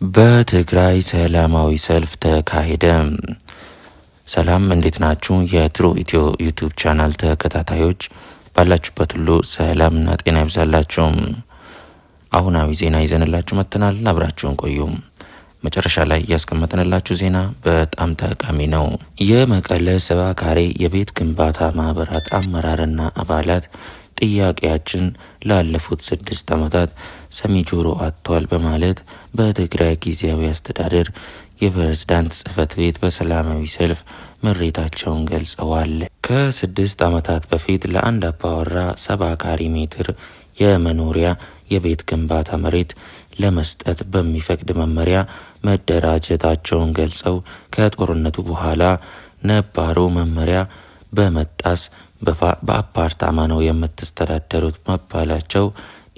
በትግራይ ሰላማዊ ሰልፍ ተካሄደ። ሰላም እንዴት ናችሁ? የትሩ ኢትዮ ዩቲዩብ ቻናል ተከታታዮች ባላችሁበት ሁሉ ሰላምና ጤና ይብዛላችሁ። አሁናዊ ዜና ይዘንላችሁ መጥተናል። አብራችሁን ቆዩ። መጨረሻ ላይ ያስቀመጥንላችሁ ዜና በጣም ጠቃሚ ነው። የመቀለ ሰባ ካሬ የቤት ግንባታ ማህበራት አመራርና አባላት ጥያቄያችን ላለፉት 6 ዓመታት ሰሚ ጆሮ አጥቷል በማለት በትግራይ ጊዜያዊ አስተዳደር የፕሬዝዳንት ጽህፈት ቤት በሰላማዊ ሰልፍ ምሬታቸውን ገልጸዋል። ከ6 ዓመታት በፊት ለአንድ አባወራ 70 ካሬ ሜትር የመኖሪያ የቤት ግንባታ መሬት ለመስጠት በሚፈቅድ መመሪያ መደራጀታቸውን ገልጸው ከጦርነቱ በኋላ ነባሩ መመሪያ በመጣስ በአፓርታማ ነው የምትስተዳደሩት መባላቸው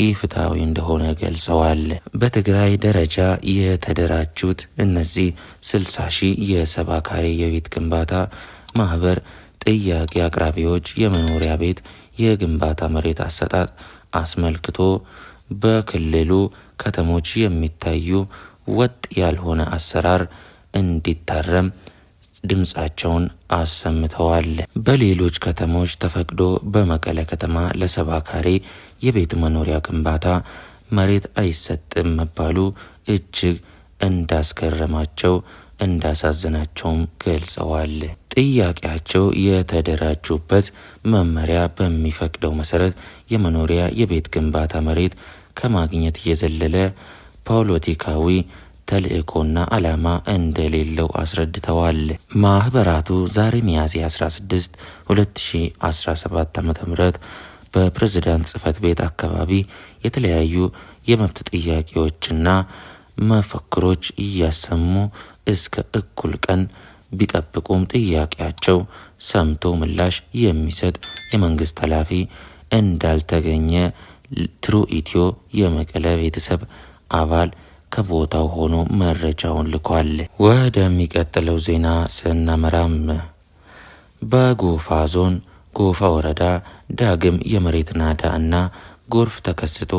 ኢፍትሐዊ እንደሆነ ገልጸዋል። በትግራይ ደረጃ የተደራጁት እነዚህ 60 ሺህ የሰባ ካሬ የቤት ግንባታ ማህበር ጥያቄ አቅራቢዎች የመኖሪያ ቤት የግንባታ መሬት አሰጣጥ አስመልክቶ በክልሉ ከተሞች የሚታዩ ወጥ ያልሆነ አሰራር እንዲታረም ድምጻቸውን አሰምተዋል። በሌሎች ከተሞች ተፈቅዶ በመቀለ ከተማ ለ70 ካሬ የቤት መኖሪያ ግንባታ መሬት አይሰጥም መባሉ እጅግ እንዳስገረማቸው እንዳሳዘናቸውም ገልጸዋል። ጥያቄያቸው የተደራጁበት መመሪያ በሚፈቅደው መሰረት የመኖሪያ የቤት ግንባታ መሬት ከማግኘት የዘለለ ፖለቲካዊ ተልእኮና ዓላማ እንደሌለው አስረድተዋል። ማህበራቱ ዛሬ ሚያዝያ 16 2017 ዓ.ም በፕሬዝዳንት ጽህፈት ቤት አካባቢ የተለያዩ የመብት ጥያቄዎችና መፈክሮች እያሰሙ እስከ እኩል ቀን ቢጠብቁም ጥያቄያቸው ሰምቶ ምላሽ የሚሰጥ የመንግስት ኃላፊ እንዳልተገኘ ትሩ ኢትዮ የመቀለ ቤተሰብ አባል ከቦታው ሆኖ መረጃውን ልኳል። ወደሚቀጥለው ዜና ስናመራም በጎፋ ዞን ጎፋ ወረዳ ዳግም የመሬት ናዳ እና ጎርፍ ተከስቶ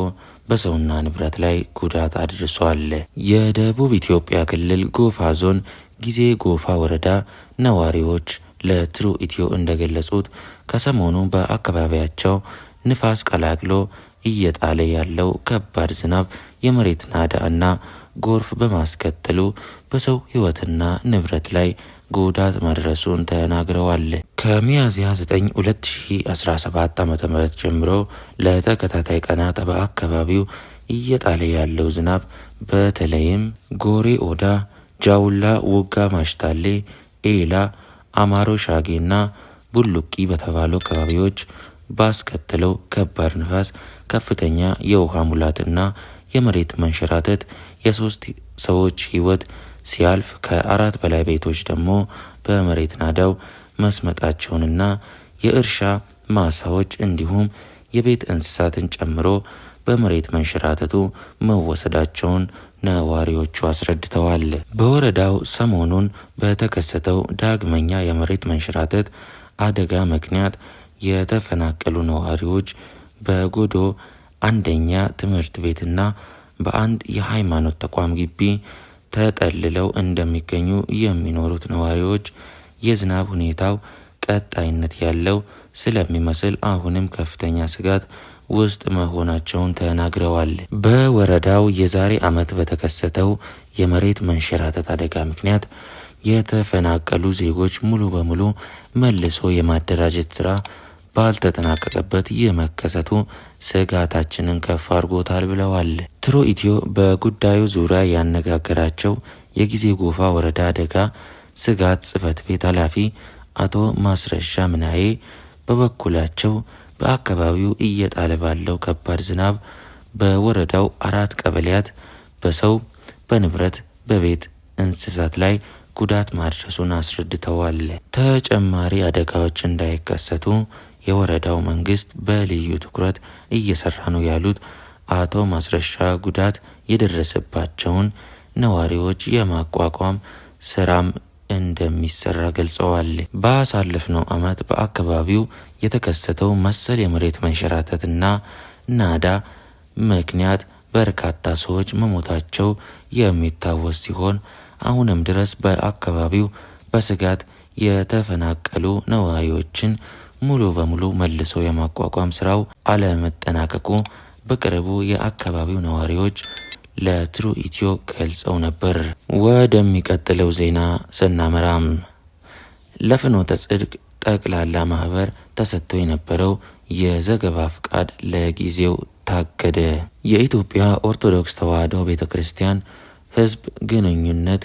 በሰውና ንብረት ላይ ጉዳት አድርሷል። የደቡብ ኢትዮጵያ ክልል ጎፋ ዞን ጊዜ ጎፋ ወረዳ ነዋሪዎች ለትሩ ኢትዮ እንደገለጹት ከሰሞኑ በአካባቢያቸው ንፋስ ቀላቅሎ እየጣለ ያለው ከባድ ዝናብ የመሬት ናዳ እና ጎርፍ በማስከተሉ በሰው ሕይወትና ንብረት ላይ ጉዳት መድረሱን ተናግረዋል። ከሚያዝያ 9 2017 ዓ.ም ጀምሮ ለተከታታይ ቀናት በአካባቢው እየጣለ ያለው ዝናብ በተለይም ጎሬ ኦዳ፣ ጃውላ፣ ውጋ ማሽታሌ፣ ኤላ፣ አማሮ ሻጌና ቡሉቂ በተባሉ አካባቢዎች ባስከተለው ከባድ ንፋስ ከፍተኛ የውሃ ሙላትና የመሬት መንሸራተት የ3 ሰዎች ሕይወት ሲያልፍ ከ4 በላይ ቤቶች ደግሞ በመሬት ናዳው መስመጣቸውንና የእርሻ ማሳዎች እንዲሁም የቤት እንስሳትን ጨምሮ በመሬት መንሸራተቱ መወሰዳቸውን ነዋሪዎቹ አስረድተዋል። በወረዳው ሰሞኑን በተከሰተው ዳግመኛ የመሬት መንሸራተት አደጋ ምክንያት የተፈናቀሉ ነዋሪዎች በጎዶ አንደኛ ትምህርት ቤትና በአንድ የሃይማኖት ተቋም ግቢ ተጠልለው እንደሚገኙ የሚኖሩት ነዋሪዎች የዝናብ ሁኔታው ቀጣይነት ያለው ስለሚመስል አሁንም ከፍተኛ ስጋት ውስጥ መሆናቸውን ተናግረዋል። በወረዳው የዛሬ ዓመት በተከሰተው የመሬት መንሸራተት አደጋ ምክንያት የተፈናቀሉ ዜጎች ሙሉ በሙሉ መልሶ የማደራጀት ስራ ባልተጠናቀቀበት የመከሰቱ ስጋታችንን ከፍ አድርጎታል ብለዋል። ትሩ ኢትዮ በጉዳዩ ዙሪያ ያነጋገራቸው የጊዜ ጎፋ ወረዳ አደጋ ስጋት ጽህፈት ቤት ኃላፊ አቶ ማስረሻ ምናዬ በበኩላቸው በአካባቢው እየጣለ ባለው ከባድ ዝናብ በወረዳው 4 ቀበሌያት በሰው፣ በንብረት፣ በቤት እንስሳት ላይ ጉዳት ማድረሱን አስረድተዋል። ተጨማሪ አደጋዎች እንዳይከሰቱ የወረዳው መንግስት በልዩ ትኩረት እየሰራ ነው ያሉት አቶ ማስረሻ ጉዳት የደረሰባቸውን ነዋሪዎች የማቋቋም ስራም እንደሚሰራ ገልጸዋል። ባሳለፍነው ዓመት በአካባቢው የተከሰተው መሰል የመሬት መንሸራተትና ናዳ ምክንያት በርካታ ሰዎች መሞታቸው የሚታወስ ሲሆን አሁንም ድረስ በአካባቢው በስጋት የተፈናቀሉ ነዋሪዎችን ሙሉ በሙሉ መልሶ የማቋቋም ስራው አለመጠናቀቁ በቅርቡ የአካባቢው ነዋሪዎች ለትሩ ኢትዮ ገልጸው ነበር። ወደሚቀጥለው ዜና ስናመራም ለፍኖተ ጽድቅ ጠቅላላ ማህበር ተሰጥቶ የነበረው የዘገባ ፍቃድ ለጊዜው ታገደ። የኢትዮጵያ ኦርቶዶክስ ተዋሕዶ ቤተክርስቲያን ሕዝብ ግንኙነት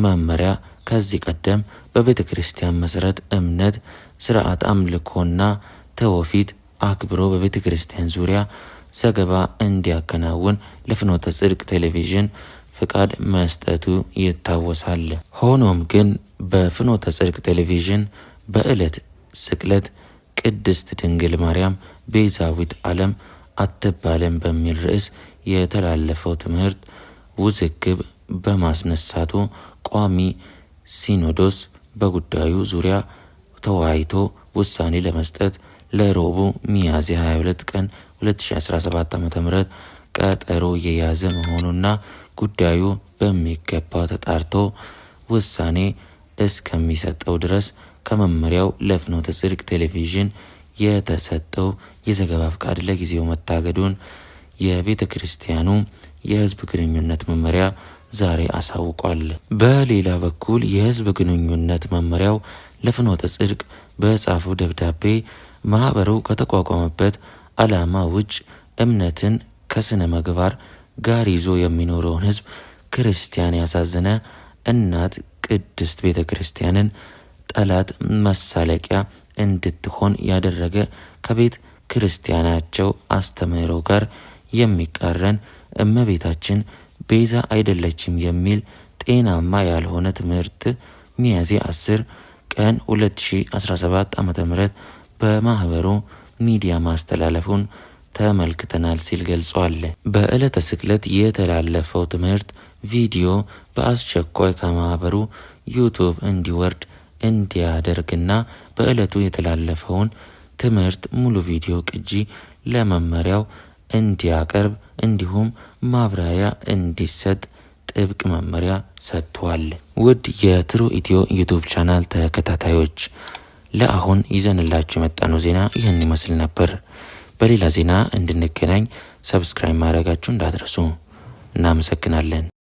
መመሪያ ከዚህ ቀደም በቤተክርስቲያን መሰረት እምነት፣ ስርዓት፣ አምልኮና ተውፊት አክብሮ በቤተክርስቲያን ዙሪያ ዘገባ እንዲያከናውን ለፍኖተ ጽድቅ ቴሌቪዥን ፍቃድ መስጠቱ ይታወሳል። ሆኖም ግን በፍኖተ ጽድቅ ቴሌቪዥን በዕለት ስቅለት ቅድስት ድንግል ማርያም ቤዛዊት ዓለም አትባልም በሚል ርዕስ የተላለፈው ትምህርት ውዝግብ በማስነሳቱ ቋሚ ሲኖዶስ በጉዳዩ ዙሪያ ተወያይቶ ውሳኔ ለመስጠት ለረቡዕ ሚያዝያ 22 ቀን 2017 ዓ.ም ቀጠሮ የያዘ መሆኑና ጉዳዩ በሚገባ ተጣርቶ ውሳኔ እስከሚሰጠው ድረስ ከመመሪያው ለፍኖተ ጽድቅ ቴሌቪዥን የተሰጠው የዘገባ ፍቃድ ለጊዜው መታገዱን የቤተ ክርስቲያኑ የሕዝብ ግንኙነት መመሪያ ዛሬ አሳውቋል። በሌላ በኩል የሕዝብ ግንኙነት መመሪያው ለፍኖተ ጽድቅ በጻፈው ደብዳቤ ማህበሩ ከተቋቋመበት ዓላማ ውጭ እምነትን ከስነ ምግባር ጋር ይዞ የሚኖረውን ሕዝብ ክርስቲያን ያሳዘነ እናት ቅድስት ቤተ ክርስቲያንን ጠላት መሳለቂያ እንድትሆን ያደረገ ከቤተ ክርስቲያናቸው አስተምህሮ ጋር የሚቃረን እመቤታችን ቤዛ አይደለችም የሚል ጤናማ ያልሆነ ትምህርት ሚያዝያ 10 ቀን 2017 ዓ.ም በማህበሩ ሚዲያ ማስተላለፉን ተመልክተናል ሲል ገልጿል። በዕለተ ስቅለት የተላለፈው ትምህርት ቪዲዮ በአስቸኳይ ከማህበሩ ዩቲዩብ እንዲወርድ እንዲያደርግና በዕለቱ የተላለፈውን ትምህርት ሙሉ ቪዲዮ ቅጂ ለመመሪያው እንዲያቀርብ እንዲሁም ማብራሪያ እንዲሰጥ ጥብቅ መመሪያ ሰጥቷል። ውድ የትሩ ኢትዮ ዩቲዩብ ቻናል ተከታታዮች ለአሁን ይዘንላችሁ የመጣነው ዜና ይህን ይመስል ነበር። በሌላ ዜና እንድንገናኝ ሰብስክራይብ ማድረጋችሁ እንዳትረሱ። እናመሰግናለን።